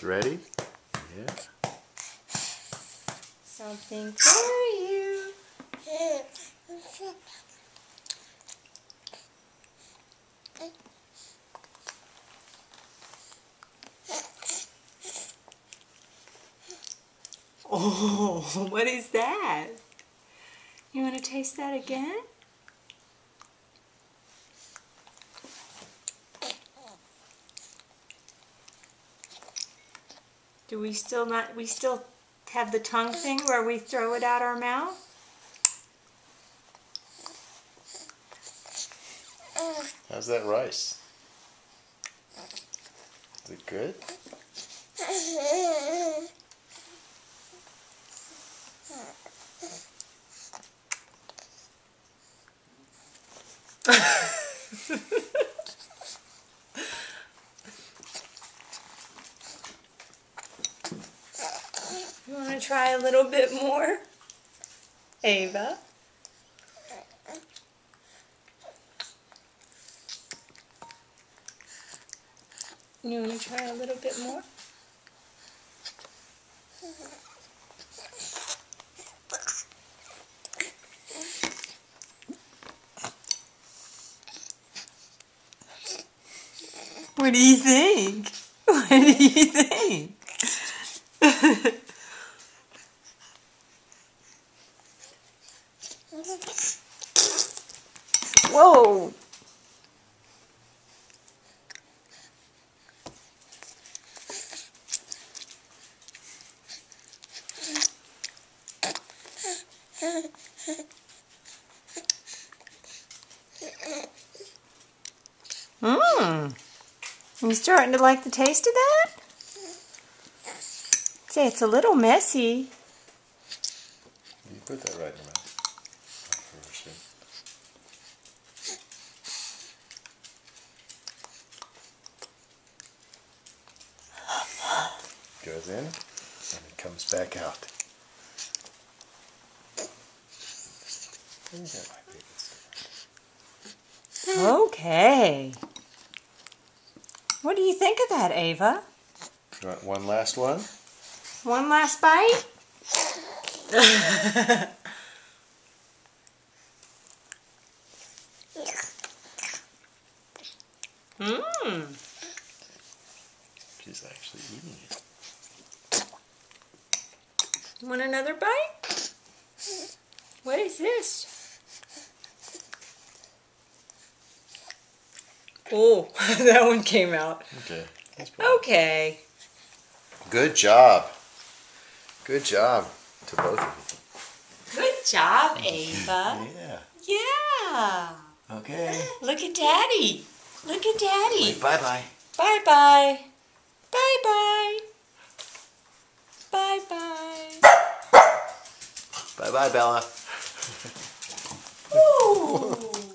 mouth. Ready? Yeah. Something for you. Oh, what is that? You want to taste that again? Do we still not, we still have the tongue thing where we throw it out our mouth? How's that rice? Is it good? You want to try a little bit more? Ava? You want to try a little bit more? What do you think? What do you think? Whoa! Mmm. You starting to like the taste of that? Say, it's a little messy. You put that right in your mouth. Goes in and it comes back out. Okay. What do you think of that, Ava? You want one last one? One last bite? Mmm. She's actually eating it. Want another bite? What is this? Oh, that one came out. Okay. Okay. Good job. Good job to both of Good job, Ava. you. Yeah. Yeah. Okay. Look at Daddy. Look at Daddy. Bye-bye. Bye-bye. Bye-bye. Bye-bye. Bye-bye, Bella. Ooh.